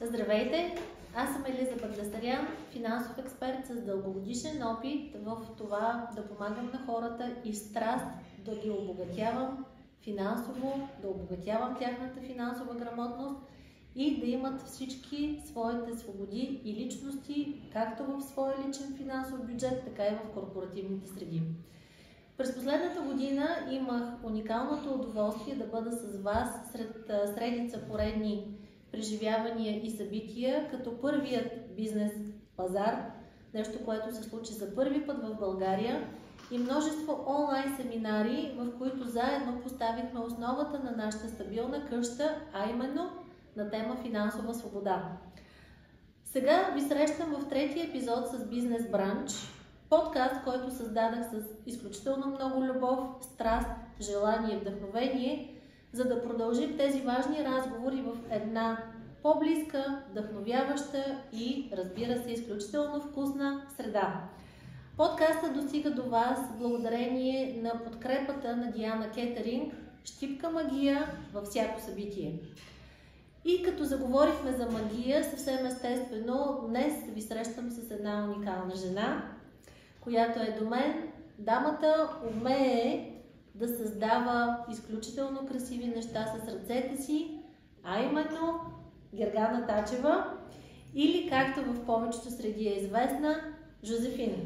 Здравейте! Аз съм Елиза Багдасарян, финансов експерт с дългогодишен опит в това да помагам на хората и страст да ги обогатявам финансово, да обогатявам тяхната финансова грамотност и да имат всички своите свободи и личности, както в своя личен финансов бюджет, така и в корпоративните среди. През последната година имах уникалното удоволствие да бъда с вас сред средица поредни преживявания и събития, като първият бизнес пазар, нещо, което се случи за първи път в България, и множество онлайн семинари, в които заедно поставихме основата на нашата стабилна къща, а именно на тема финансова свобода. Сега ви срещам в третия епизод с Бизнес Бранч, подкаст, който създадах с изключително много любов, страст, желание и вдъхновение, за да продължим тези важни разговори в една по-близка, вдъхновяваща и, разбира се, изключително вкусна среда. Подкастът достига до вас благодарение на подкрепата на Диана Кетеринг, щипка магия във всяко събитие. И като заговорихме за магия, съвсем естествено, днес ви срещам с една уникална жена, която е до мен. Дамата умее да създава изключително красиви неща с ръцете си, а именно Гергана Тачева, или както в повечето среди е известна, Жозефина.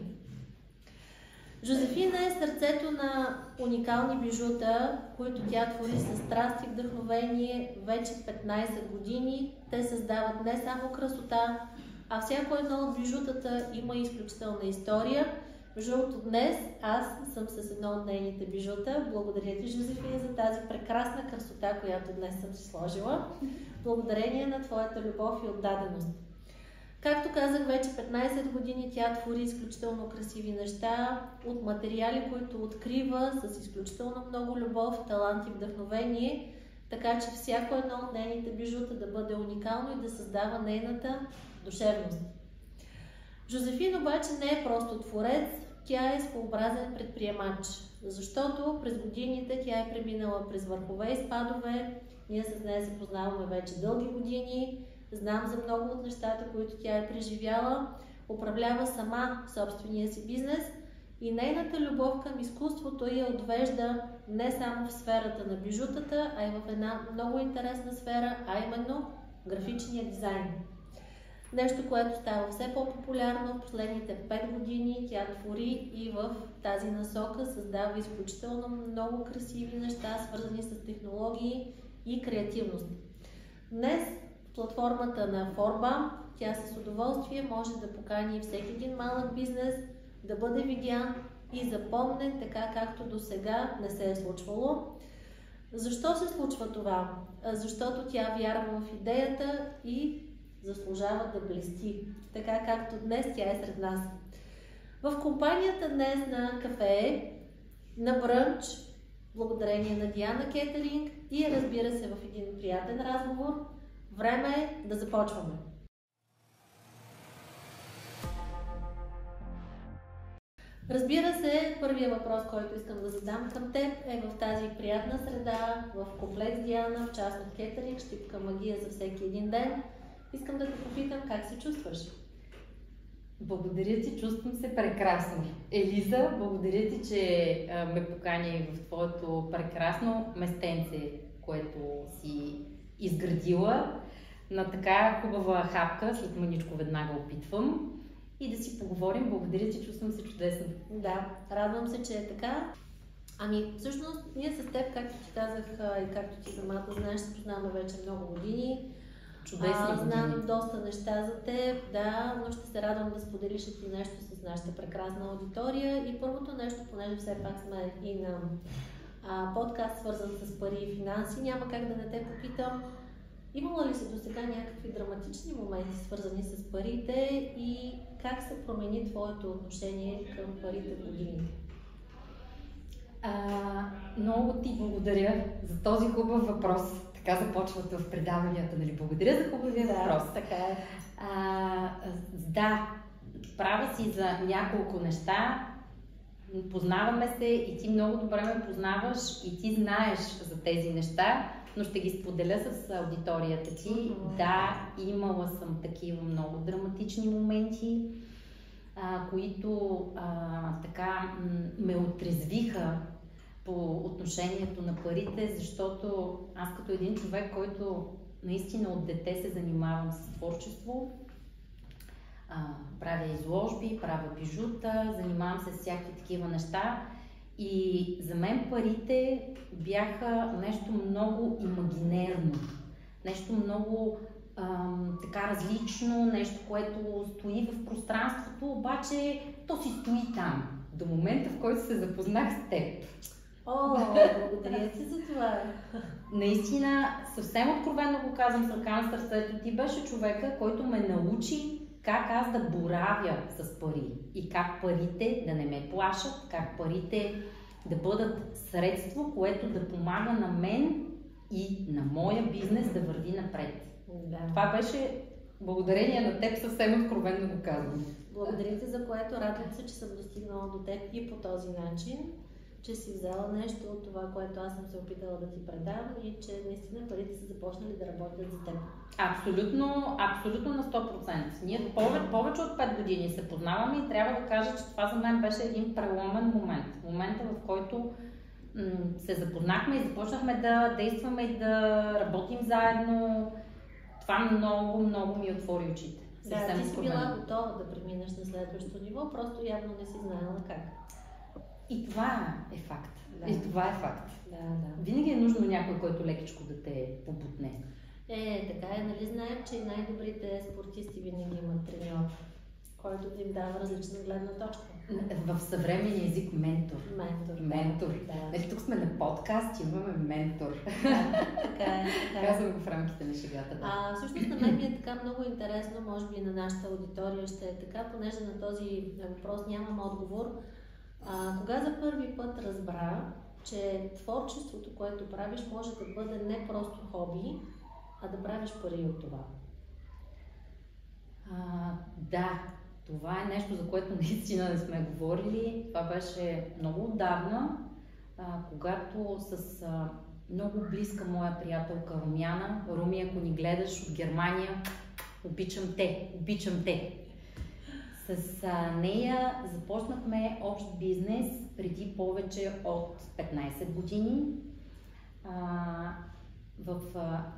Жозефина е сърцето на уникални бижута, които тя твори с страст и вдъхновение вече 15 години. Те създават не само красота, а всяко едно от бижутата има изключителна история. Между другото, днес аз съм с едно от нейните бижута. Благодаря ти, Жозефина, за тази прекрасна красота, която днес съм си сложила. Благодарение на твоята любов и отдаденост. Както казах, вече 15 години тя твори изключително красиви неща от материали, които открива с изключително много любов, талант и вдъхновение, така че всяко едно от нейните бижута да бъде уникално и да създава нейната душевност. Жозефина обаче не е просто творец, тя е своеобразен предприемач, защото през годините тя е преминала през върхове и спадове. Ние с нея се познаваме вече дълги години, знам за много от нещата, които тя е преживяла, управлява сама собствения си бизнес и нейната любов към изкуството я отвежда не само в сферата на бижутата, а и в една много интересна сфера, а именно графичния дизайн. Нещо, което става все по-популярно в последните 5 години. Тя твори и в тази насока създава изключително много красиви неща, свързани с технологии и креативност. Днес в платформата на Forba тя с удоволствие може да покани всеки един малък бизнес да бъде видян и запомнен така, както до сега не се е случвало. Защо се случва това? Защото тя вярва в идеята и заслужава да блести, така както днес тя е сред нас. В компанията днес на кафе, на брънч, благодарение на Диана Кетеринг и разбира се в един приятен разговор, време е да започваме. Разбира се, първият въпрос, който искам да задам към теб е в тази приятна среда, в комплекс Диана, в частност Кетеринг, щипка магия за всеки един ден. Искам да те попитам как се чувстваш. Благодаря ти, чувствам се прекрасно. Елиза, благодаря ти, че ме покани в твоето прекрасно местенце, което си изградила на така хубава хапка, след мъничко веднага опитвам. И да си поговорим. Благодаря ти, чувствам се чудесно. Да, радвам се, че е така. Ами, всъщност, ние с теб, както ти казах и както ти самата знаеш, се познаваме вече много години. Чудесни години. Знам доста неща за теб, да, но ще се радвам да споделиш и ти нещо с нашата прекрасна аудитория. И първото нещо, понеже все пак сме и на подкаст, свързан с пари и финанси, няма как да не те попитам. Имала ли си до сега някакви драматични моменти, свързани с парите и как се промени твоето отношение към парите в годините? Много ти благодаря за този хубав въпрос. Така започват в предаванията, нали? Благодаря за хубавия въпрос. Така е. Да, права си за няколко неща. познаваме се и ти много добре ме познаваш и ти знаеш за тези неща, но ще ги споделя с аудиторията ти. Да, имала съм такива много драматични моменти, които така ме отрезвиха по отношението на парите, защото аз като един човек, който наистина от дете се занимавам с творчество, правя изложби, правя бижута, занимавам се с всякакви такива неща и за мен парите бяха нещо много имагинерно, нещо много така различно, нещо, което стои в пространството, обаче то си стои там, до момента, в който се запознах с теб. О, благодаря ти за това. Наистина, съвсем откровено го казвам с ръка на сърцето, ти беше човека, който ме научи как аз да боравя с пари и как парите да не ме плашат, как парите да бъдат средство, което да помага на мен и на моя бизнес да върви напред. Да. Това беше благодарение на теб, съвсем откровено го казвам. Благодаря ти, за което радвам се, че съм достигнала до теб и по този начин, че си взела нещо от това, което аз съм се опитала да ти предам и че наистина парите са започнали да работят за теб. Абсолютно, абсолютно на 100%. Ние повече от 5 години се познаваме и трябва да кажа, че това за мен беше един преломен момент. Момента, в който се запознахме и започнахме да действаме и да работим заедно. Това много, много ми отвори очите. Да, ти си била готова да преминеш на следващото ниво, просто явно не си знаела как. И това е факт. Да. И това е факт. Да. Винаги е нужно някой, който лекичко да те побутне. Така е, нали знаем, че и най-добрите спортисти винаги имат треньор, който да им дава различна гледна точка. В съвременния език ментор. Ментор. Да. Нали, тук сме на подкаст, имаме ментор. Да, така е. Казвам го в рамките на шегата. Да. Всъщност на мен ми е така много интересно, може би на нашата аудитория ще е така, понеже на този въпрос нямам отговор. Кога за първи път разбра, че творчеството, което правиш, може да бъде не просто хобби, а да правиш пари от това? Да, това е нещо, за което наистина не сме говорили. Това беше много отдавна, когато с много близка моя приятелка Румяна, Руми, ако ни гледаш от Германия, обичам те. С нея започнахме общ бизнес преди повече от 15 години в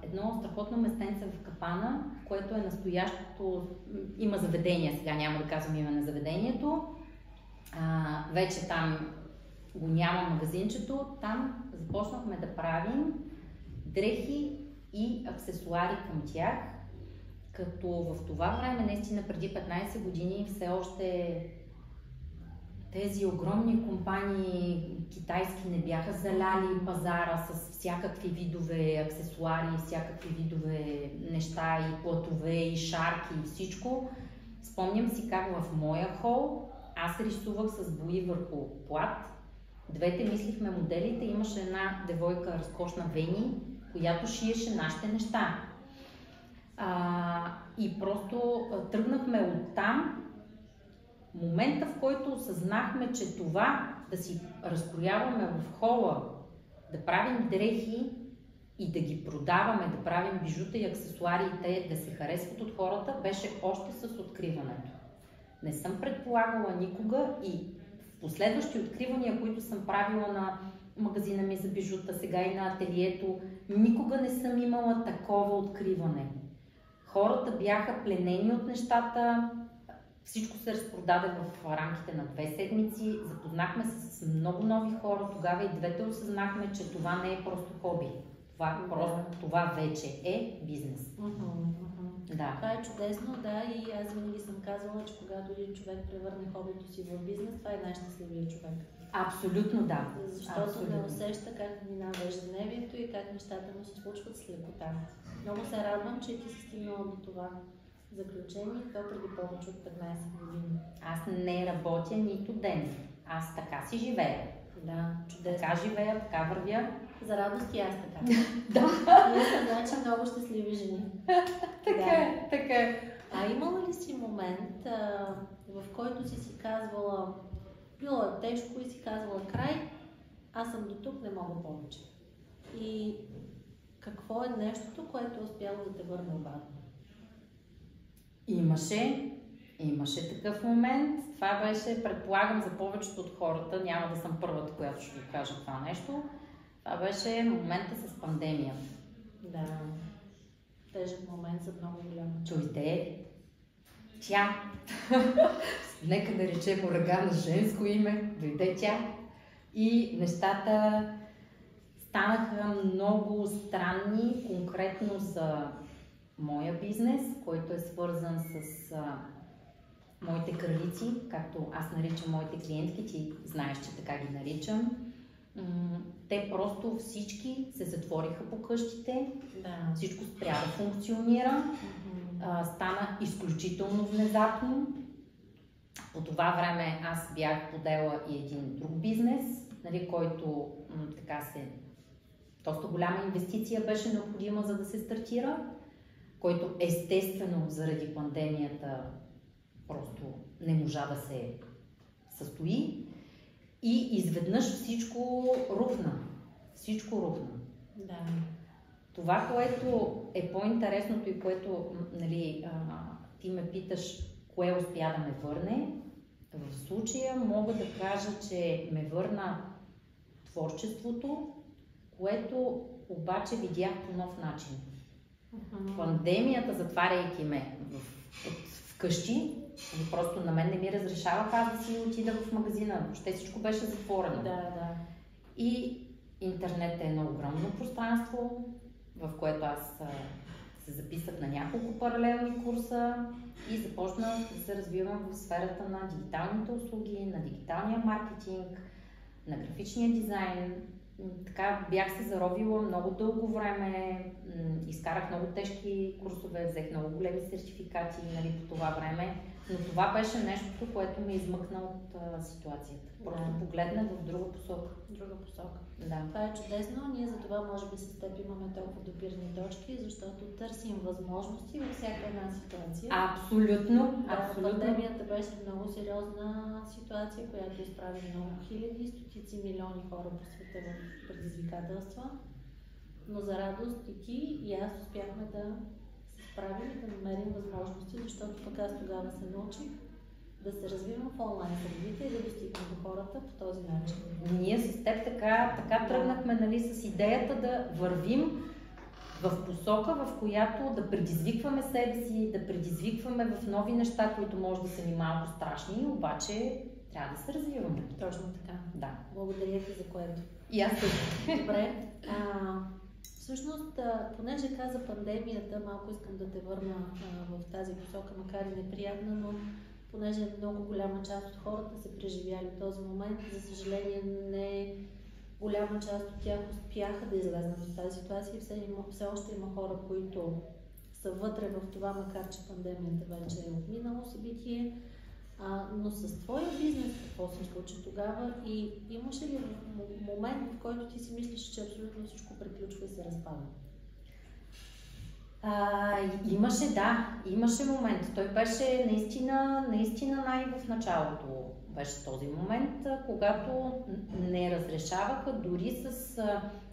едно страхотно местенце в Капана, което е настоящото, има заведение, сега няма да казвам име на заведението, вече там го няма магазинчето, там започнахме да правим дрехи и аксесуари към тях, като в това време, наистина преди 15 години, все още тези огромни компании китайски не бяха заляли пазара с всякакви видове аксесуари, всякакви видове неща и платове, и шарки, и всичко. Спомням си как в моя хол аз рисувах с бои върху плат. Двете мислихме моделите, имаше една девойка разкошна Вени, която шиеше нашите неща. И просто тръгнахме оттам. Момента, в който осъзнахме, че това да си разкрояваме в хола, да правим дрехи и да ги продаваме, да правим бижута и аксесуари и те да се харесват от хората, беше още с откриването. Не съм предполагала никога и в последващи откривания, които съм правила на магазина ми за бижута, сега и на ателието, никога не съм имала такова откриване. Хората бяха пленени от нещата, всичко се разпродаде в рамките на 2 седмици, запознахме се с много нови хора, тогава и двете осъзнахме, че това не е просто хоби. Това вече е бизнес. Да. Това е чудесно, да, и аз винаги съм казвала, че когато един човек превърне хобито си в бизнес, това е най-щастливият човек. Абсолютно да. Защото не усеща как минава ежедневието и как нещата му се случват с лекота. Много се радвам, че ти си стигнала до това заключение, то преди повече от 15 години. Аз не работя нито ден. Аз така си живея. Да, чудесно. Така живея, така вървя. За радост и аз така. Да. Ние сме, значи, много щастливи жени. Така е. Имала ли си момент, в който си казвала, било е тежко и си казвала край, аз съм до тук, не мога повече. И какво е нещото, което е успяло да те върне обратно? Имаше такъв момент. Това беше, предполагам, за повечето от хората, няма да съм първата, която ще ви кажа това нещо. Това беше момента с пандемията. Да, тежък момент за много голяма. Дойде тя. Нека наречем ураган на женско име. Дойде тя. И нещата станаха много странни, конкретно за моя бизнес, който е свързан с моите кралици, както аз наричам моите клиентки, ти знаеш, че така ги наричам. Те просто всички се затвориха по къщите, всичко спря да функционира, стана изключително внезапно. По това време аз бях подела и един друг бизнес, нали, който доста голяма инвестиция беше необходима, за да се стартира, който естествено заради пандемията просто не можа да се състои и изведнъж всичко рухна. Всичко рухна. Да. Това, което е по-интересното и което, нали, ти ме питаш кое успя да ме върне, в случая мога да кажа, че ме върна творчеството, което обаче видях по нов начин. Пандемията, затваряйки ме вкъщи, просто на мен не ми разрешаваха аз да си отида в магазина, въобще всичко беше затворено. Да. И интернет е едно огромно пространство, в което аз се записах на няколко паралелни курса и започнах да се развивам в сферата на дигиталните услуги, на дигиталния маркетинг, на графичния дизайн. Така бях се заровила много дълго време, изкарах много тежки курсове, взех много големи сертификати, нали, по това време, но това беше нещото, което ме измъкна от ситуацията. Просто погледнах в друга посока. Да. Това е чудесно. Ние за това може би с теб имаме толкова допирни точки, защото търсим възможности във всяка една ситуация. Абсолютно. Пандемията беше много сериозна ситуация, която изправи много хиляди, стотици милиони хора по света в предизвикателства. Но за радост и ти, и аз успяхме да се справим и да намерим възможности, защото пък аз тогава се научих да се развивам в онлайн средите и да достигнем до хората по този начин. Ние с теб така тръгнахме, нали, с идеята да вървим в посока, в която да предизвикваме себе си, да предизвикваме в нови неща, които може да са ни малко страшни, обаче трябва да се развиваме. Точно така. Да. Благодаря ти за което. И аз също. Добре. Всъщност, понеже каза пандемията, малко искам да те върна в тази посока, макар и неприятна, но понеже много голяма част от хората са преживяли този момент, за съжаление не голяма част от тях успяха да излезнат от тази ситуация и все още има хора, които са вътре в това, макар че пандемията вече е отминало събитие. Но с твоя бизнес какво се случи тогава и имаше ли момент, в който ти си мислиш, че абсолютно всичко приключва и се разпада? Имаше момент. Той беше наистина най-в началото беше този момент, когато не разрешаваха дори с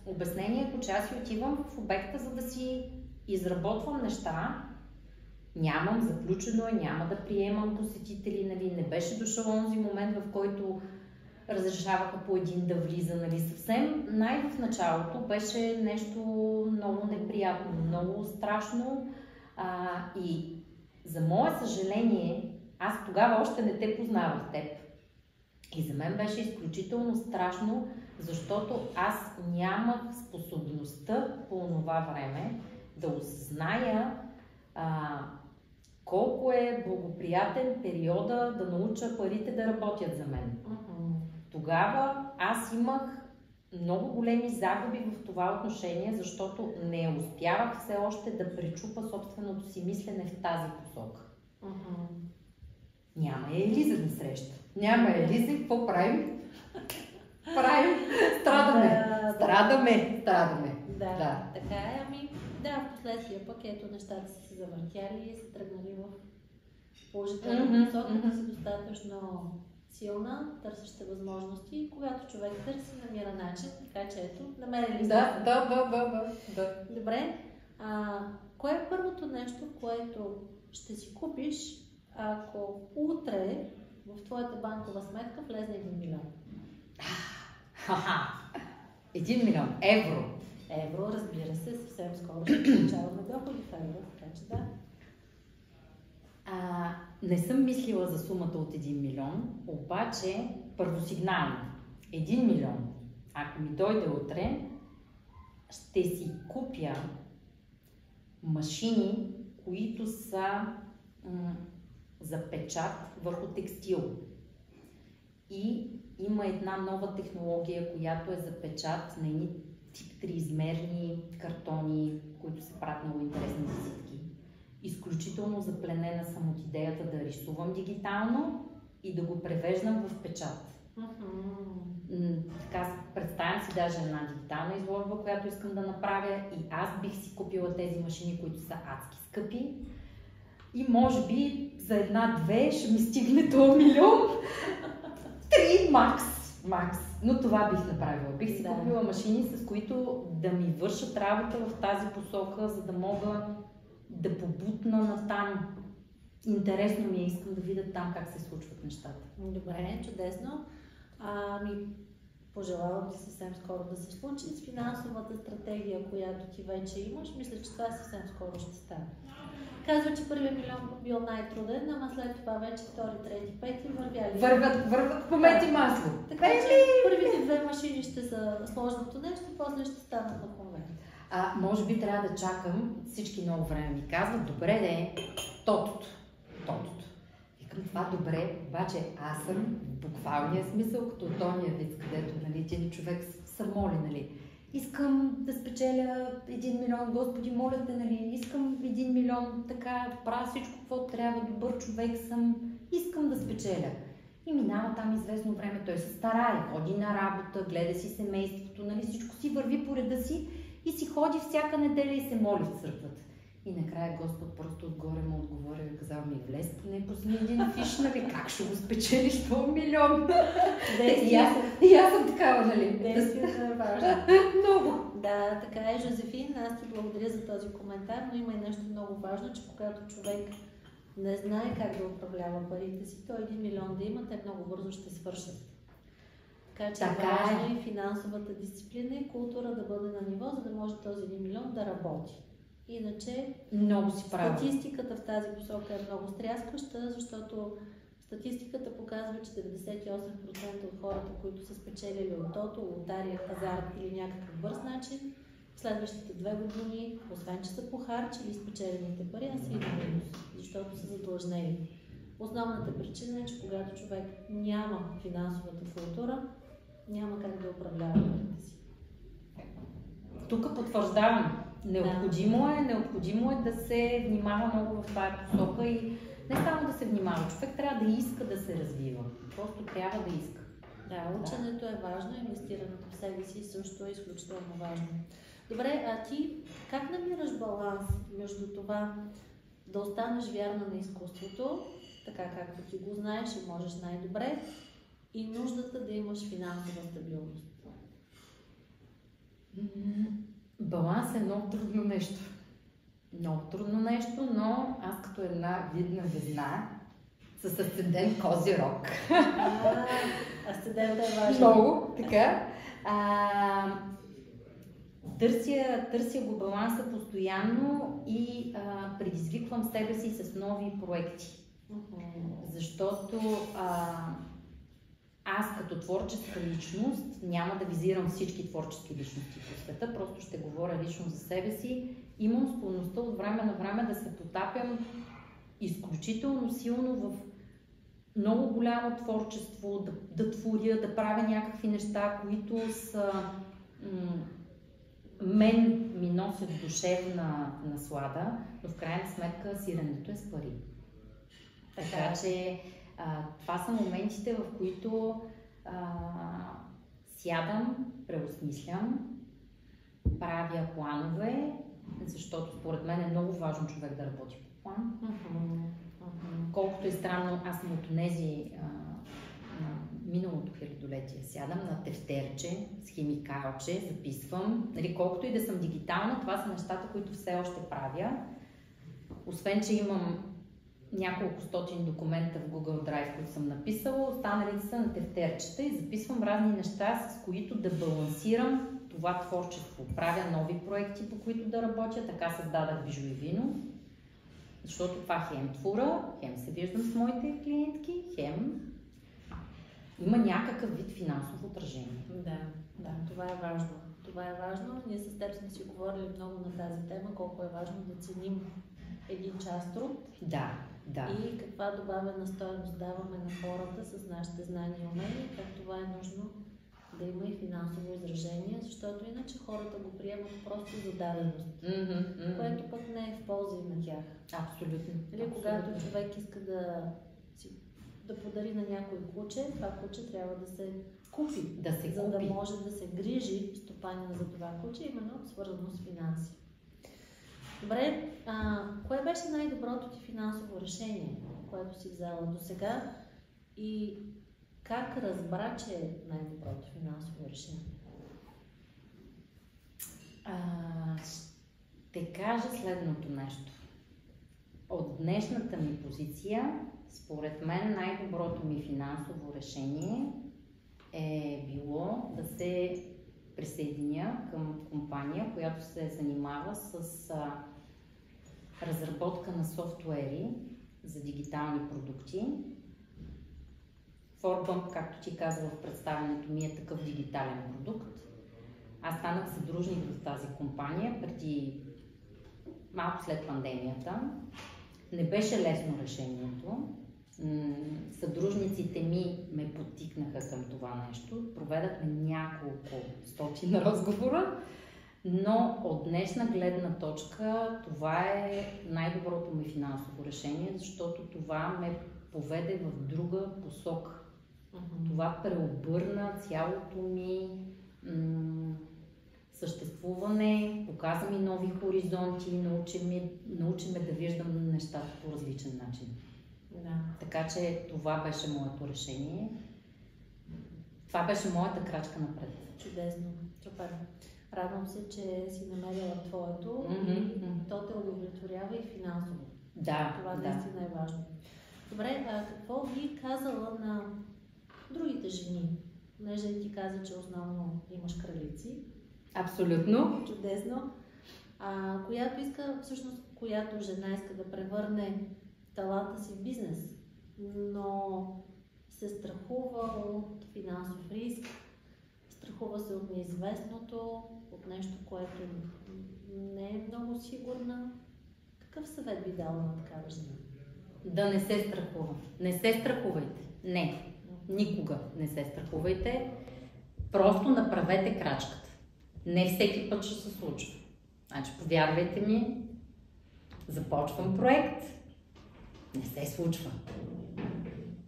обяснението, че аз си отивам в обекта, за да си изработвам неща. Нямам, заключено е, няма да приемам посетители, нали, не беше дошъл онзи момент, в който разрешаваха по един да влиза, нали, съвсем. В началото беше нещо много неприятно, много страшно и за мое съжаление, аз тогава още не те познавах теб. И за мен беше изключително страшно, защото аз нямах способността по това време да осъзная колко е благоприятен периода да науча парите да работят за мен. Тогава аз имах много големи загуби в това отношение, защото не успявах все още да пречупа собственото си мислене в тази посока. Няма Елиза на среща. Няма Елиза и какво правим? Страдаме. Да, така е. В последствие пък ето нещата са се завъртяли и са тръгнали в положителна посока, да си достатъчно силна, търсеща възможности и когато човек търси, намира начин, така че ето, намерили сте. Да. Добре. Кое е първото нещо, което ще си купиш, ако утре в твоята банкова сметка влезне 1 милион? 1 милион евро. Евро, разбира се, съвсем скоро ще получаваме доходи в евро, така че да. Не съм мислила за сумата от 1 милион, обаче първосигнално 1 милион, ако ми дойде утре, ще си купя машини, които са за печат върху текстил. И има една нова технология, която е за печат на едни тип триизмерни картони, които се правят много интересни визитки. Изключително запленена съм от идеята да рисувам дигитално и да го превеждам в печат. Така, представям си даже една дигитална изложба, която искам да направя, и аз бих си купила тези машини, които са адски скъпи. И може би за една-две ще ми стигне този милион. 3 макс. Но това бих направила. Бих си купила машини, с които да ми вършат работа в тази посока, за да мога да побутна натам. Интересно ми е, искам да видя там как се случват нещата. Добре, чудесно. Пожелавам ти съвсем скоро да се случи с финансовата стратегия, която ти вече имаш. Мисля, че това съвсем скоро ще стане. Казва, че първият милион бил най-труден, ама след това вече втори, трети, пети вървяли. Върват по мед и масло. Така че първите 2 машини ще са сложното нещо, после ще станат на конвейер. Може би трябва да чакам, всички много време ми казват, добре де, тотото. Викам това добре, обаче аз съм в буквалния смисъл, като от тония вид, където един човек се моли, нали. Искам да спечеля 1 милион, Господи, моля те, нали, искам 1 милион, така, правя всичко, какво трябва, добър човек съм, искам да спечеля. И минава там известно време, той се старае, ходи на работа, гледа си семейството, нали, всичко си върви по реда си и си ходи всяка неделя и се моли в църквата. И накрая Господ просто отгоре му отговори и казал ми, влез поне пусни един фиш, нали, как ще го спечелиш този милион? И аз съм такава, нали? Действието е важно. Много. Да, така е, Жозефин. Аз ти благодаря за този коментар, но има и нещо много важно, че когато човек не знае как да управлява парите си, то 1 милион да има, те много бързо ще свършат. Така че важно и финансовата дисциплина и култура да бъде на ниво, за да може този 1 милион да работи. Иначе статистиката в тази посока е много стряскаща, защото статистиката показва, че 98% от хората, които са спечелили от тото, лотария, хазарт или някакъв бърз начин, в следващите 2 години, освен че са похарчили спечелените пари, а са и на минус, защото са задлъжнели. Основната причина е, че когато човек няма финансовата култура, няма как да управлява парите си. Тук потвърждавам. Необходимо е да се внимава много в тази посока и не само да се внимава. Човек трябва да иска да се развива. Просто трябва да иска. Да, ученето е важно, инвестирането в себе си също е изключително важно. Добре, а ти как намираш баланс между това да останеш вярна на изкуството, така както ти го знаеш и можеш най-добре, и нуждата да имаш финансова стабилност? Баланс е много трудно нещо. Много трудно нещо, но аз като една видна везна с асцендент Козирог. Асцендентът е важен. Много, така. Търся го баланса постоянно и предизвиквам себе си с нови проекти. Защото аз като творческа личност няма да визирам всички творчески личности по света, просто ще говоря лично за себе си. Имам склонността от време на време да се потапям изключително силно в много голямо творчество, да творя, да правя някакви неща, които са мен ми носят душевна наслада, но в крайна сметка сиренето е с пари. Така че това са моментите, в които сядам, преосмислям, правя планове, защото според мен е много важно човек да работи по план. Колкото е странно, аз съм от тези миналото хилядолетие. Сядам на тефтерче, с химикалче, записвам. Нали, колкото и да съм дигитална, това са нещата, които все още правя. Освен, че имам няколко стотин документа в Google Drive, които съм написала, останалите са на тефтерчета и записвам разни неща, с които да балансирам това творчество. Правя нови проекти, по които да работя. Така създадах Бижу и вино. Защото това хем твора, хем се виждам с моите клиентки, хем има някакъв вид финансово отражение. Да, това е важно. Това е важно. Ние с теб сме си говорили много на тази тема, колко е важно да ценим един час труд. Да. И каква добавена стойност даваме на хората с нашите знания и умения, как това е нужно да има и финансово изражение, защото иначе хората го приемат просто за даденост, което пък не е в полза и на тях. Абсолютно. Или когато човек иска да подари на някой куче, това куче трябва да се купи, за да може да се грижи стопанина за това куче, именно свързано с финанси. Добре, кое беше най-доброто ти финансово решение, което си взела до сега и как разбра, че е най-доброто финансово решение? Ще кажа следното нещо. От днешната ми позиция, според мен най-доброто ми финансово решение е било да се присъединя към компания, която се занимава с разработка на софтуери за дигитални продукти. Forbump, както ти казала в представянето ми, е такъв дигитален продукт. Аз станах съдружник в тази компания преди малко след пандемията. Не беше лесно решението. Съдружниците ми ме подтикнаха към това нещо. Проведахме няколко стотин разговора, но от днешна гледна точка това е най-доброто ми финансово решение, защото това ме поведе в друга посока. Това преобърна цялото ми съществуване, показа ми нови хоризонти, научи ме да виждам нещата по различен начин. Да. Така че това беше моето решение. Това беше моята крачка напред. Чудесно. Супер. Радвам се, че си намерила твоето и то те удовлетворява и финансово. Да. Това наистина е важно. Добре, какво би казала на другите жени? Понеже ти каза, че основно имаш кралици. Абсолютно. Чудесно. Която жена иска да превърне таланта си в бизнес, но се страхува от финансов риск, страхува се от неизвестното, от нещо, което не е много сигурна. Какъв съвет би дала на такава жена? Да не се страхува. Не се страхувайте. Не. Никога не се страхувайте. Просто направете крачката. Не всеки път ще се случва. Значи, повярвайте ми, започвам проект, не се случва.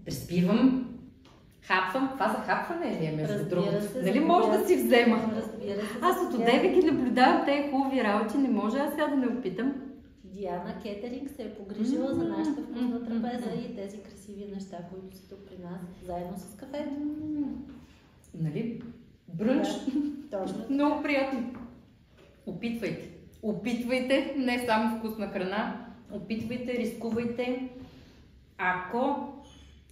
Приспивам, хапвам. Това за хапване ли е между другото? Нали може да си взема? Аз от одеве ги наблюдавам тези хубави работи, не може аз сега да не опитам. Диана Кетеринг се е погрижила за нашата вкусна трапеза и тези красиви неща, които са тук при нас, заедно с кафето. Нали? Брънч. Да, точно. Много приятно. Опитвайте. Опитвайте, не само вкусна храна. Опитвайте, рискувайте. Ако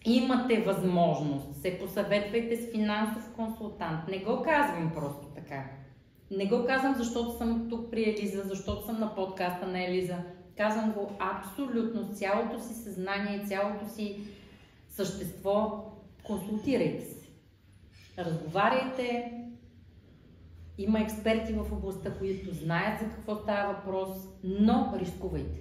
имате възможност, се посъветвайте с финансов консултант. Не го казвам просто така. Не го казвам, защото съм тук при Елиза, защото съм на подкаста на Елиза. Казвам го абсолютно с цялото си съзнание и цялото си същество. Консултирайте се. Разговаряйте. Има експерти в областта, които знаят за какво става въпрос, но рискувайте.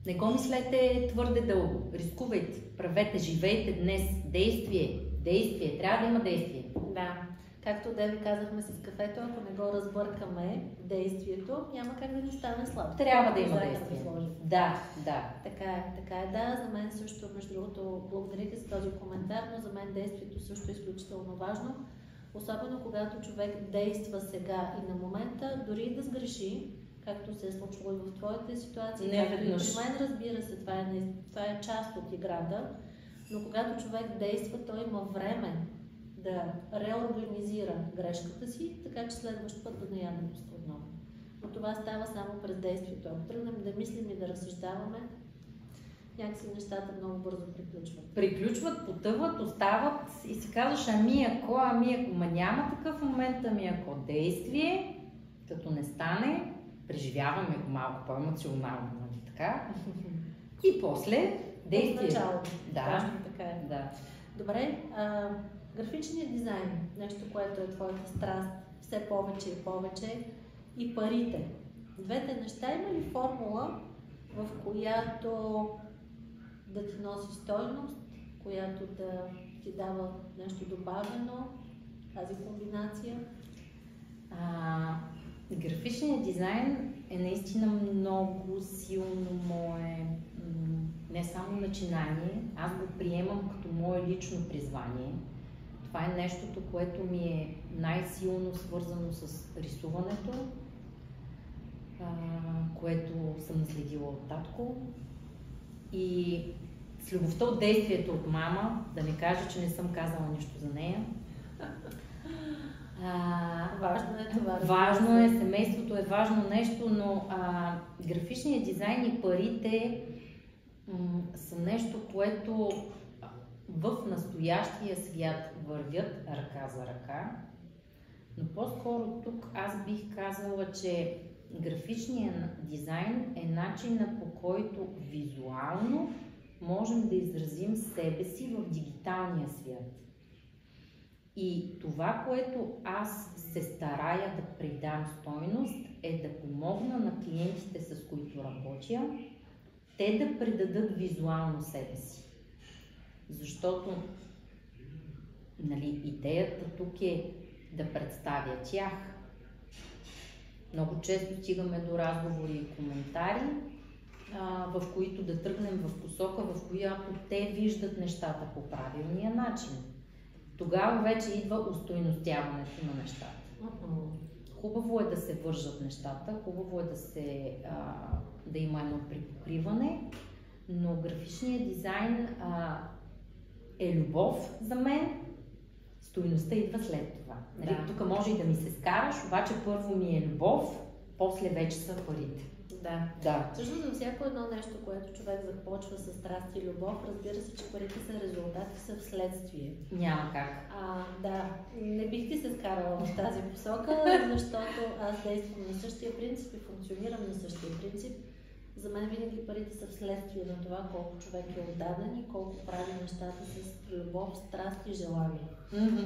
Не го мислете твърде дълго. Рискувайте. Правете, живейте днес. Действие. Трябва да има действие. Да. Както Деви казахме с кафето, ако не го разбъркаме действието, няма как да ни стане слабо. Трябва да има действие. Да. Така е. Да, за мен също, между другото, благодарите за този коментар, но за мен действието също е изключително важно. Особено когато човек действа сега и на момента, дори и да сгреши, както се е случвало и в твоите ситуации. Не веднъж. При мен, разбира се, това е част от играта, но когато човек действа, той има време да реорганизира грешката си, така че следващ път да не я допуска отново. Но това става само през действието. Ако тръгнем да мислим и да разсъждаваме, някакси нещата много бързо приключват. Приключват, потъват, остават и си казваш, ами ако, ма няма такъв момент, ами ако действие, като не стане, преживяваме го малко по-емоционално, нали така? И после действие. Началото. Да. Точно така е. Да. Добре, графичният дизайн, нещо, което е твоята страст, все повече и повече, и парите. Двете неща има ли формула, в която да ти носи стойност, която да ти дава нещо добавено, тази комбинация? Графичният дизайн е наистина много силно мое, не само начинание, аз го приемам като мое лично призвание. Това е нещото, което ми е най-силно свързано с рисуването, което съм наследила от татко. И с любовта от действието от мама, да не кажа, че не съм казала нищо за нея. Важно е това. Важно е, семейството е важно нещо, но графичният дизайн и парите са нещо, което в настоящия свят вървят ръка за ръка. Но по-скоро тук аз бих казала, че графичният дизайн е начинът, по който визуално можем да изразим себе си в дигиталния свят. И това, което аз се старая да придам стойност, е да помогна на клиентите, с които работя, те да предадат визуално себе си. Защото идеята тук е да представя тях. Много често стигаме до разговори и коментари, в които да тръгнем в посока, в която те виждат нещата по правилния начин. Тогава вече идва устойностяването на нещата. Хубаво е да се вържат нещата, хубаво е да има едно припокриване, но графичният дизайн е любов за мен, стойността идва след това. Да. Тук може и да ми се скараш, обаче първо ми е любов, после вече са парите. Да. Също за всяко едно нещо, което човек започва с страст и любов, разбира се, че парите са резултати, са вследствие. Няма как. Да, не бих ти се скарала в тази посока, защото аз действам на същия принцип и функционирам на същия принцип. За мен винаги парите са вследствие на това колко човек е отдаден и колко прави нещата с любов, страст и желание.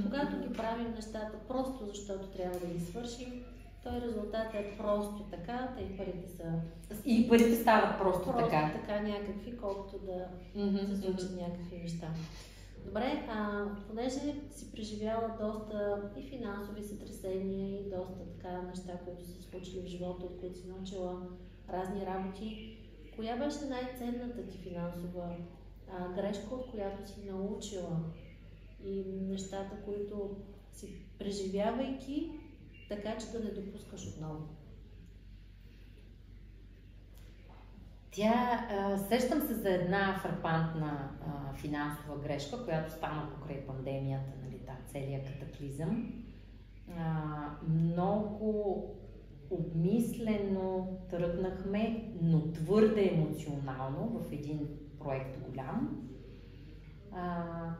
Когато ги правим нещата просто защото трябва да ги свършим, той резултат е просто така, и парите са... И парите стават просто така. Така някакви, колкото да се случат някакви неща. Добре, понеже си преживяла доста и финансови сътресения и доста така неща, които са случили в живота, от които си научила разни работи, коя беше най-ценната ти финансова грешка, от която си научила и нещата, които си преживявайки, така че да не допускаш отново? Сещам се за една фрапантна финансова грешка, която стана покрай пандемията, целият катаклизъм. Много обмислено тръгнахме, но твърде емоционално в един проект голям,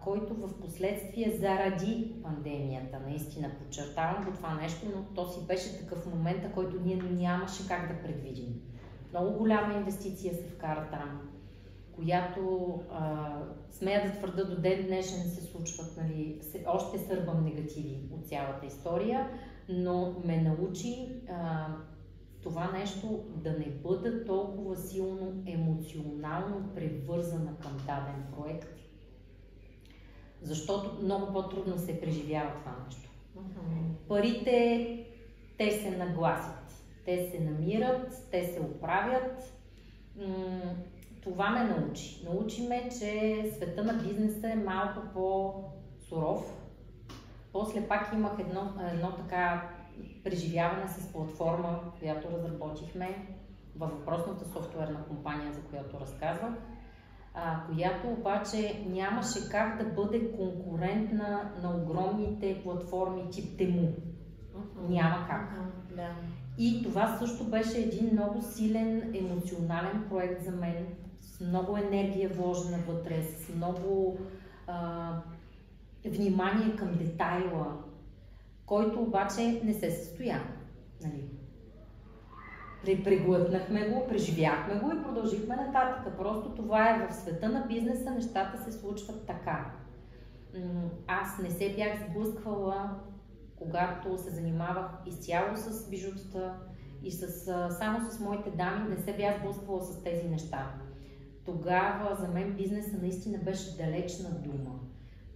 който в последствие заради пандемията, наистина подчертавам го това нещо, но то си беше такъв момент, който ние нямаше как да предвидим. Много голяма инвестиция се вкара там, която смея да твърда до ден днешен се случват, още сърбам негативи от цялата история, но ме научи това нещо да не бъда толкова силно емоционално превързана към даден проект, защото много по-трудно се преживява това нещо. Парите, те се нагласят, те се намират, те се оправят. Това ме научи. Научи ме, че света на бизнеса е малко по-суров. После пак имах едно така преживяване с платформа, която разработихме във въпросната софтуерна компания, за която разказвах. която обаче нямаше как да бъде конкурентна на огромните платформи тип Тему. Няма как. Да. И това също беше един много силен емоционален проект за мен, с много енергия вложена вътре, с много внимание към детайла, който обаче не се състоя. Нали? Преглътнахме го, преживяхме го и продължихме нататък. Просто това е в света на бизнеса, нещата се случват така. Аз не се бях сблъсквала, когато се занимавах изцяло с бижутата и само с моите дами, не се бях сблъсквала с тези неща. Тогава за мен бизнеса наистина беше далечна дума.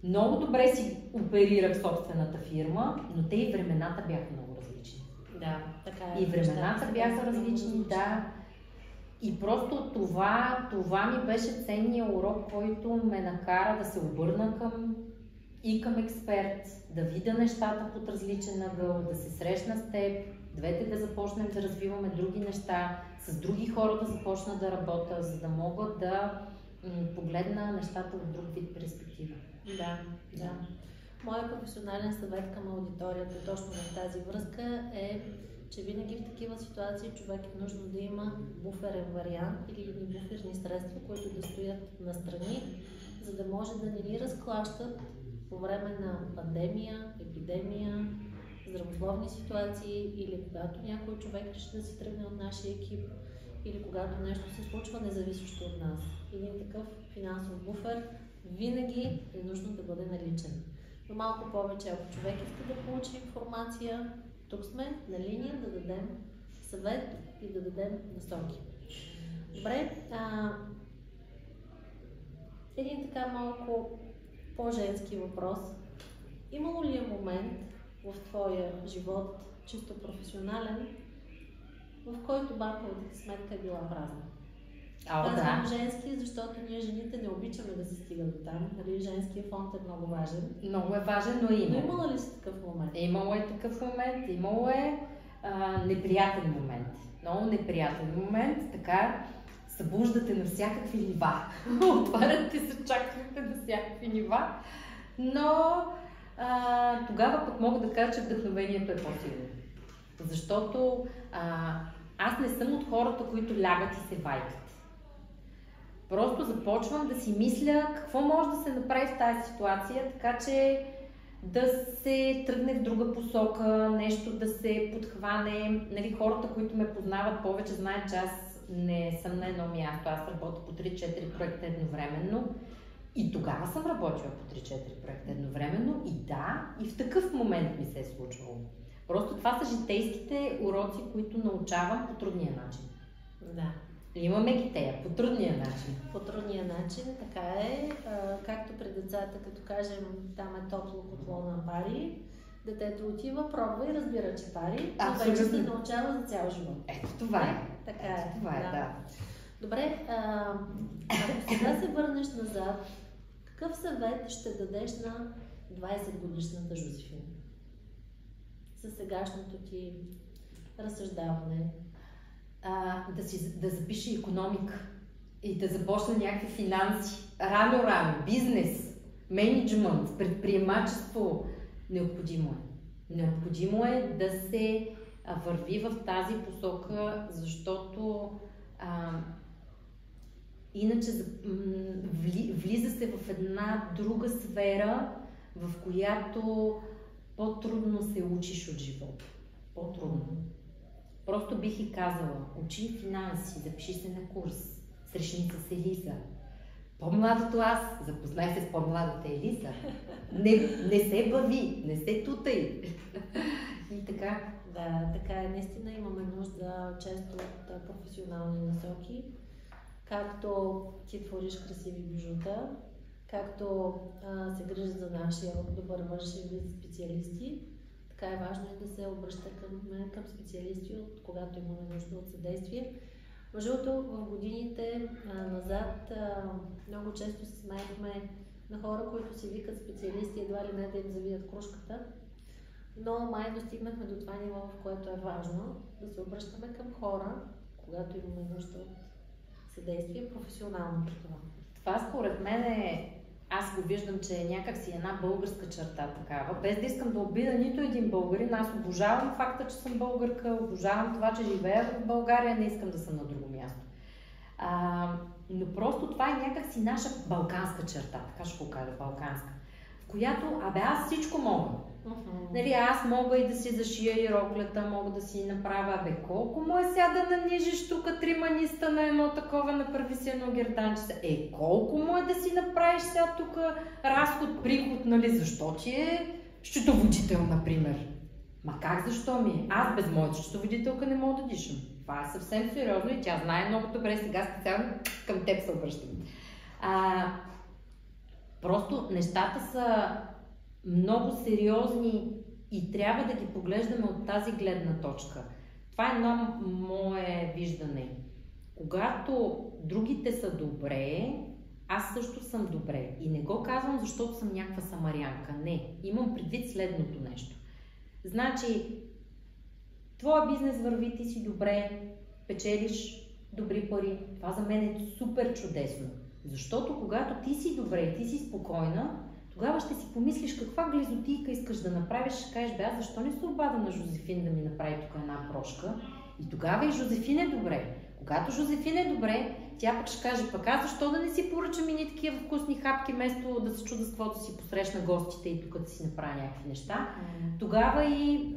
Много добре си оперирах собствената фирма, но те и времената бяха много различни. Да, така е. И времената бяха различни, да. И просто това ми беше ценният урок, който ме накара да се обърна към експерт, да видя нещата под различен ъгъл, да се срещна с теб, двете да започнем да развиваме други неща, с други хора да започна да работя, за да мога да погледна нещата в друг вид перспектива. Да. Моят професионален съвет към аудиторията точно в тази връзка е, че винаги в такива ситуации човек е нужно да има буферен вариант или буферни средства, които да стоят настрани, за да може да не ни разклащат по време на пандемия, епидемия, здравословни ситуации или когато някой човек реши да си тръгне от нашия екип или когато нещо се случва независещо от нас. Един такъв финансов буфер винаги е нужно да бъде наличен. Но малко повече, ако човек иска да получи информация, тук сме на линия да дадем съвет и да дадем насоки. Добре, един така малко по-женски въпрос. Имало ли е момент в твоя живот, чисто професионален, в който банковата сметка е била празна? Казвам женски, защото ние жените не обичаме да се стига до там. Нали? Женският фонд е много важен. Много е важен, но има. Но имала ли си такъв момент? Имало е такъв момент, имало е неприятен момент. Много неприятен момент, така събуждате на всякакви нива. Отваряте се чакрите на всякакви нива. Но тогава пък мога да кажа, че вдъхновението е по-силно. Защото аз не съм от хората, които лягат и се вайкат. Просто започвам да си мисля какво може да се направи в тази ситуация, така че да се тръгне в друга посока, нещо да се подхване. Нали, хората, които ме познават повече, знаят, че аз не съм на едно място. Аз работя по 3-4 проекта едновременно. И тогава съм работила по 3-4 проекта едновременно. И да, и в такъв момент ми се е случвало. Просто това са житейските уроци, които научавам по трудния начин. Да. Имаме ги тея, по трудния начин. По трудния начин, така е. Както при децата, като кажем, там е топло котло на пари, детето отива, пробва и разбира, че пари, но вече се научава за цял живот. Ето това е. Така е. Това е, да. Добре, ако сега се върнеш назад, какъв съвет ще дадеш на 20-годишната Жозефина? Със сегашното ти разсъждаване? Да запише икономика и да започне някакви финанси. Рано, бизнес, мениджмънт, предприемачество. Необходимо е. Необходимо е да се върви в тази посока, защото иначе влиза се в една друга сфера, в която по-трудно се учиш от живота. По-трудно. Просто бих и казала, учи финанси, запиши се на курс, срещни с Елиза. По-младото аз, запознай се с по-младата Елиза. Не се бави, не се тутай. И така. Да, така е. Наистина имаме нужда често от професионални насоки. Както ти твориш красиви бижута, както се грижат за нашия добър външен вид специалисти, така е важно и да се обръща към специалисти, когато имаме нужда от съдействие. Между другото, в годините назад много често се смеехме на хора, които си викат специалисти, едва ли не да им завият кружката, но май достигнахме до това ниво, в което е важно да се обръщаме към хора, когато имаме нужда от съдействие, професионално при това. Това според мен аз го виждам, че е някакси една българска черта такава, без да искам да обида нито един българин. Аз обожавам факта, че съм българка, обожавам това, че живея в България, не искам да съм на друго място. Но просто това е някакси наша балканска черта, така ще го кажа, балканска, в която, аз всичко мога. Нали, аз мога и да си зашия и роклята, мога да си направя, колко му е сега да нанижиш тук 3 маниста на едно такова, направи си едно герданче. Колко му е да си направиш сега тук разход, приход, нали, защо ти е счетоводител, например? Ма как защо ми? Аз без моята счетоводителка не мога да дишам. Това е съвсем сериозно и тя знае много добре, сега специално към теб се обръщам. Просто нещата са много сериозни и трябва да ги поглеждаме от тази гледна точка. Това е едно мое виждане. Когато другите са добре, аз също съм добре. И не го казвам, защото съм някаква самарянка. Не. Имам предвид следното нещо. Значи, твоя бизнес върви, ти си добре, печелиш добри пари. Това за мен е супер чудесно. Защото когато ти си добре, ти си спокойна, тогава ще си помислиш каква глизотийка искаш да направиш, ще кажеш, аз защо не се обада на Жозефин да ми направи тук една прошка? И тогава и Жозефин е добре. Когато Жозефин е добре, тя пък ще каже, аз защо да не си поръчам и такива вкусни хапки, вместо да се чуда с каквото си посрещна гостите и тук да си направя някакви неща. Тогава и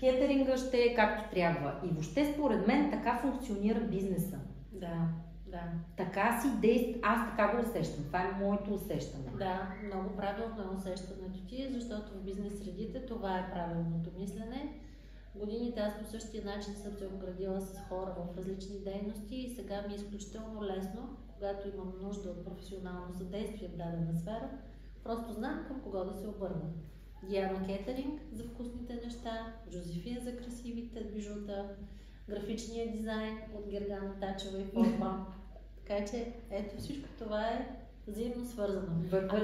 кетеринга ще е както трябва. И въобще според мен така функционира бизнеса. Да. Така си действа, аз така го усещам. Това е моето усещане. Да, много правилно е усещането ти, защото в бизнес средите това е правилното мислене. Годините аз по същия начин съм се обградила с хора в различни дейности и сега ми е изключително лесно, когато имам нужда от професионално съдействие в дадена сфера, просто знам към кого да се обърна. Диана Кетеринг за вкусните неща, Жозефин за красивите бижута, графичния дизайн от Гергана Тачева и Форма. Така че, ето всичко това е взаимно свързано.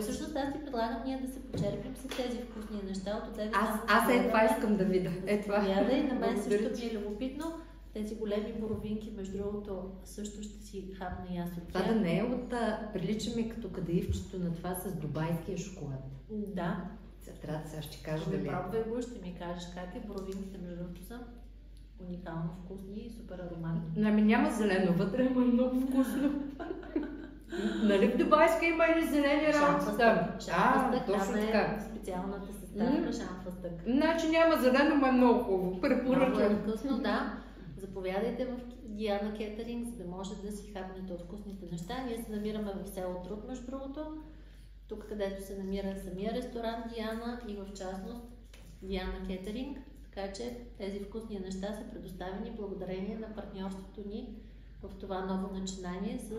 Всъщност аз ти предлагам ние да се почерпим с тези вкусни неща от тебе. Аз това искам да видя. Това. И на мен също ми е любопитно. Тези големи боровинки, между другото, също ще си хапна и аз от тях. Това да не е от... прилича ми като кадаивчето на това с дубайския шоколад. Да. Сега ще кажа дали. Пробвай го, ще ми кажеш как е. Боровинките, между другото, са уникално вкусни и супер ароматни. Няма зелено вътре, но е много вкусно. Нали в Дубайска има и зелени работа? Точно така. Специалната съставка шамфъстък. Значи няма зелено, но е много хубаво. Препоръчвам. Много е вкусно, да. Заповядайте в Диана Кетеринг, за да може да си хапнете от вкусните неща. Ние се намираме в село Труд, между другото. Тук, където се намира самия ресторант Диана и в частност Диана Кетеринг. Така че тези вкусни неща са предоставени благодарение на партньорството ни в това ново начинание с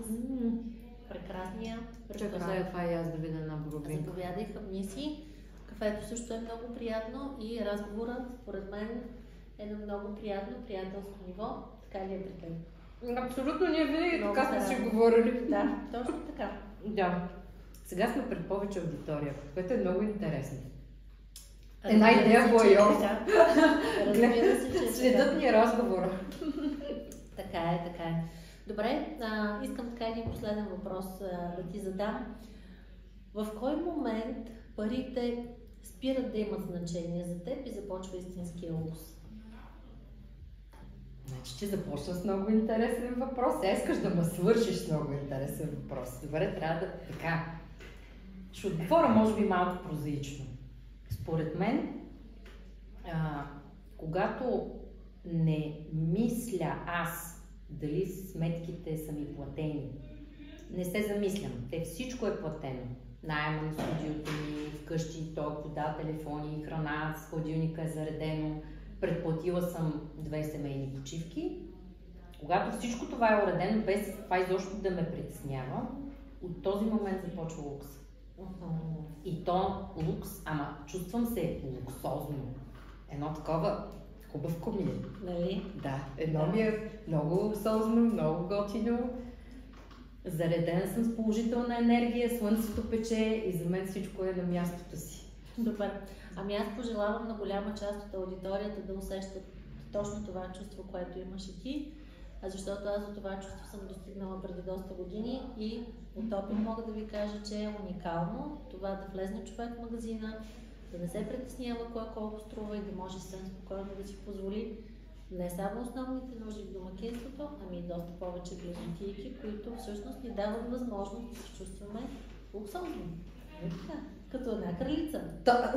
прекрасния ресторант. Чакай, това и аз да видя на боровинка. Заповядай, хъпни си. Кафето също е много приятно и разговорът, според мен, е на много приятелско ниво. Така ли е, Трикай? Абсолютно, ние винаги така сме си говорили. Да, точно така. Да. Сега сме пред повече аудитория, което е много интересно. Една идея воайор. Следът ни разговора. Така е. Добре, искам така един последен въпрос да ти задам. В кой момент парите спират да имат значение за теб и започва истинския лукс? Значи, че започна с много интересен въпрос. Искаш да ме свършиш с много интересен въпрос. Добре, трябва да така. Ще отговоря, може би, малко прозаично. Според мен, когато не мисля аз дали сметките са ми платени, не се замислям. Всичко е платено. Найема на студиото ми, вкъщи, вода, телефони, храна, с хладилника е заредено. Предплатила съм 2 семейни почивки. Когато всичко това е уредено, без това изобщо да ме притеснява, от този момент започва лукс. И то лукс, ама чувствам се луксозно. Едно такова хубавко ми е. Нали? Да, едно ми е много луксозно, много готино. Заредена съм с положителна енергия, слънцето пече и за мен всичко е на мястото си. Добре. Ами аз пожелавам на голяма част от аудиторията да усещат точно това чувство, което имаш и ти. защото аз до това чувство съм достигнала преди доста години и от опит мога да ви кажа, че е уникално това да влезне човек в магазина, да не се притеснява кое колко струва и да може съвсем спокойно да си позволи не само основните нужди в домакинството, ами и доста повече близотийки, които всъщност ни дават възможност да се чувстваме луксозно. Като една кралица.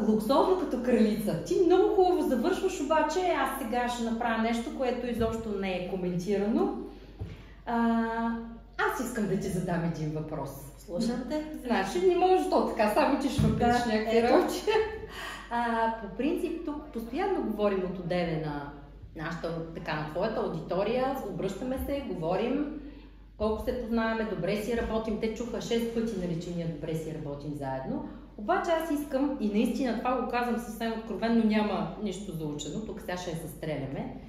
Луксозно като кралица. Ти много хубаво завършваш, обаче аз сега ще направя нещо, което изобщо не е коментирано. Аз искам да ти задам един въпрос. Слушам те. Значи не можеш то така, само ти ще въпиш някакви работи. По принцип тук постоянно говорим от одеве на нашата, така, на твоята аудитория, обръщаме се, говорим, колко се познаваме, добре си работим. Те чуха 6 пъти, нали, че ние добре си работим заедно. Обаче аз искам, и наистина това го казвам съвсем откровенно, няма нищо заучено, тук сега ще се стреляме.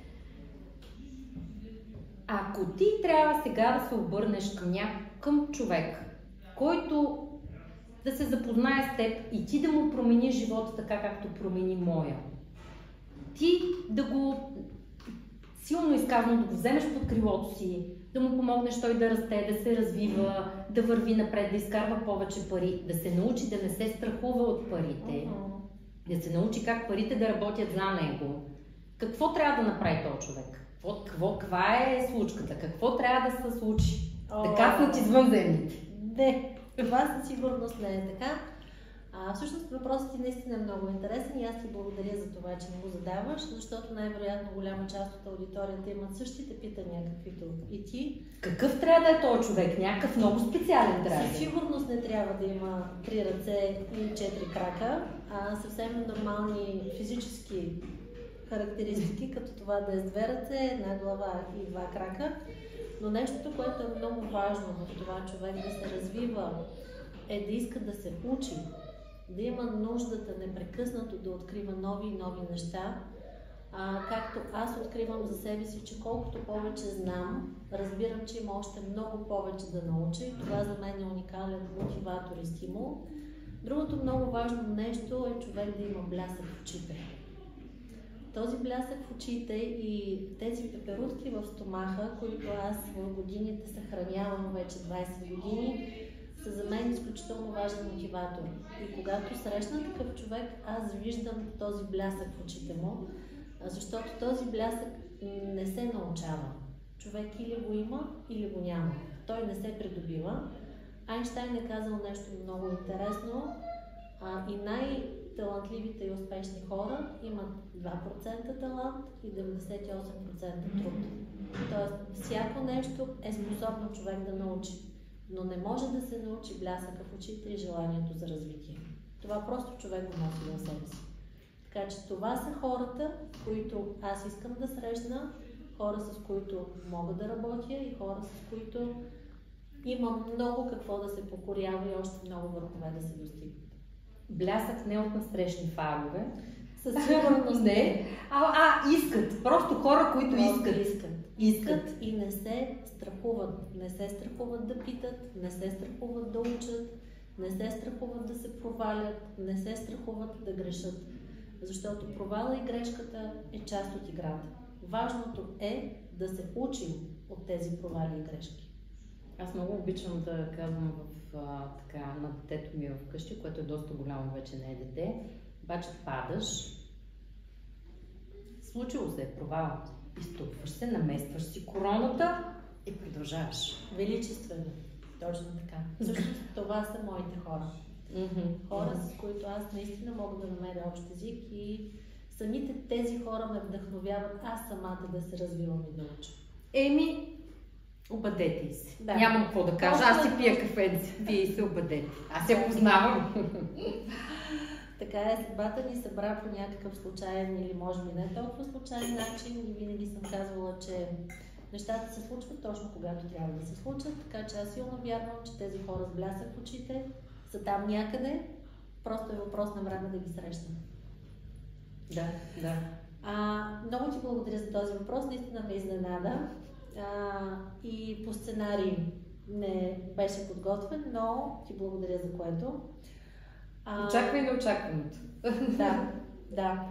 Ако ти трябва сега да се обърнеш към човек, който да се запознае с теб и ти да му промени живота така, както промени моя, ти да го, силно изказано, да го вземеш под крилото си, да му помогнеш той да расте, да се развива, да върви напред, да изкарва повече пари, да се научи да не се страхува от парите, да се научи как парите да работят за него. Какво трябва да направи този човек? Каква е случката? Какво трябва да се случи? Да кацнат извънземните? Не, това със сигурност не е така. Всъщност въпросът ти наистина е много интересен и аз ти благодаря за това, че ми го задаваш, защото най-вероятно голяма част от аудиторията имат същите питания, каквито и ти. Какъв трябва да е този човек? Някакъв много специален трябва. Със сигурност не трябва да има 3 ръце и 4 крака, а съвсем нормални физически характеристики, като това да е с 2 ръце, 1 глава и 2 крака. Но нещото, което е много важно в това човек да се развива, е да иска да се учи, да има нуждата непрекъснато да открива нови и нови неща. Както аз откривам за себе си, че колкото повече знам, разбирам, че има още много повече да науча и това за мен е уникален мотиватор и стимул. Другото много важно нещо е човек да има блясък в очите. Този блясък в очите и тези пеперутки в стомаха, които аз в годините съхранявам вече 20 години, са за мен изключително важен мотиватор. И когато срещна такъв човек, аз виждам този блясък в очите му, защото този блясък не се научава. Човек или го има, или го няма. Той не се придобива. Айнщайн е казал нещо много интересно. И най-талантливите и успешни хора имат 2% талант и 98% труд. Тоест, всяко нещо е способно човек да научи, но не може да се научи блясъка в очите и желанието за развитие. Това просто човек го носи в себе си. Така че това са хората, които аз искам да срещна, хора с които мога да работя и хора с които имам много какво да се покорява и още много върхове да се достигат. Блясък не от насрещни фарове. Със сигурност не. Искат. Просто хора, които искат и не се страхуват. Не се страхуват да питат, не се страхуват да учат, не се страхуват да се провалят, не се страхуват да грешат. Защото провала и грешката е част от играта. Важното е да се учим от тези провали и грешки. Аз много обичам да казвам на детето ми вкъщи, което е доста голямо, вече не е дете. Обаче падаш, случило се е провал, изтупваш се, наместваш си короната и продължаваш. Величествено. Точно така. Всъщност това са моите хора. Хора, с които аз наистина мога да намеря общ език и самите тези хора ме вдъхновяват аз самата да се развивам и да уча. Обадете се. Да. Нямам какво да кажа. Аз си пия кафе, вие се обадете. Аз я познавам. Така е, съдбата ни събра по някакъв случайен или може би не толкова случайен начин и винаги съм казвала, че нещата се случват точно когато трябва да се случат, така че аз силно вярвам, че тези хора с блясък в очите са там някъде, просто е въпрос на време да ги срещнем. Да. Много ти благодаря за този въпрос, наистина ме изненада. И по сценарий не беше подготвен, но ти благодаря за което. Очаквай неочакваното. Да.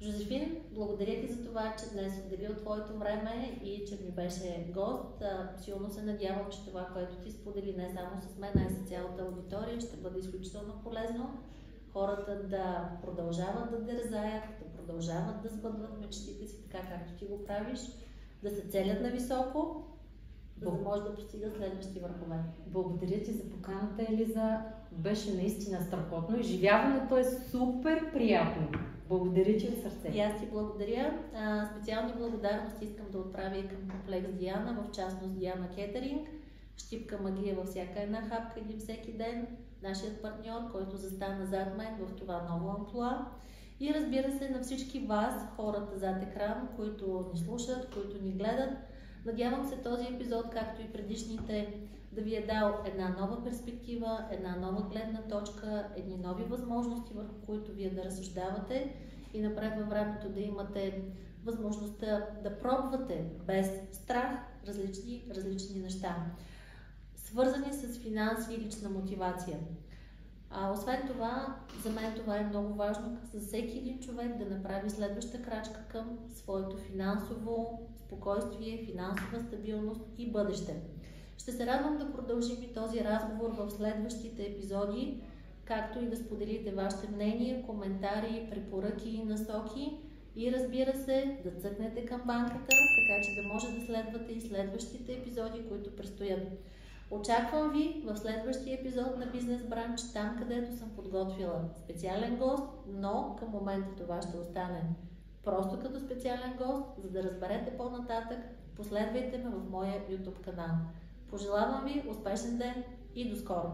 Жозефин, благодаря ти за това, че днес отдели от твоето време и че ми беше гост. Силно се надявам, че това, което ти сподели не само с мен, а и с цялата аудитория, ще бъде изключително полезно. Хората да продължават да дързаят, да продължават да сбъдват мечтите си, така както ти го правиш, да се целят на високо, за да може да постигат следващи върхове. Благодаря ти за поканата, Елиза. Беше наистина страхотно. Изживяването е супер приятно. Благодаря ти от сърце. И аз ти благодаря. Специални благодарности искам да отправя и към комплекс Диана, в частност Диана Кетеринг. Щипка магия във всяка една хапка или всеки ден. Нашият партньор, който застана зад мен в това ново амплоа. И разбира се, на всички вас, хората зад екран, които ни слушат, които ни гледат. Надявам се този епизод, както и предишните, да ви е дал една нова перспектива, една нова гледна точка, едни нови възможности, върху които вие да разсъждавате и напред във времето да имате възможността да пробвате без страх различни неща, свързани с финанси и лична мотивация. Освен това, за мен това е много важно за всеки един човек да направи следваща крачка към своето финансово спокойствие, финансова стабилност и бъдеще. Ще се радвам да продължим и този разговор в следващите епизоди, както и да споделите вашите мнения, коментари, препоръки и насоки и разбира се, да цъкнете камбанката, така че да може да следвате и следващите епизоди, които предстоят. Очаквам ви в следващия епизод на Бизнес Бранч, там където съм подготвила специален гост, но към момента това ще остане просто като специален гост, за да разберете по-нататък, последвайте ме в моя YouTube канал. Пожелавам ви успешен ден и до скоро!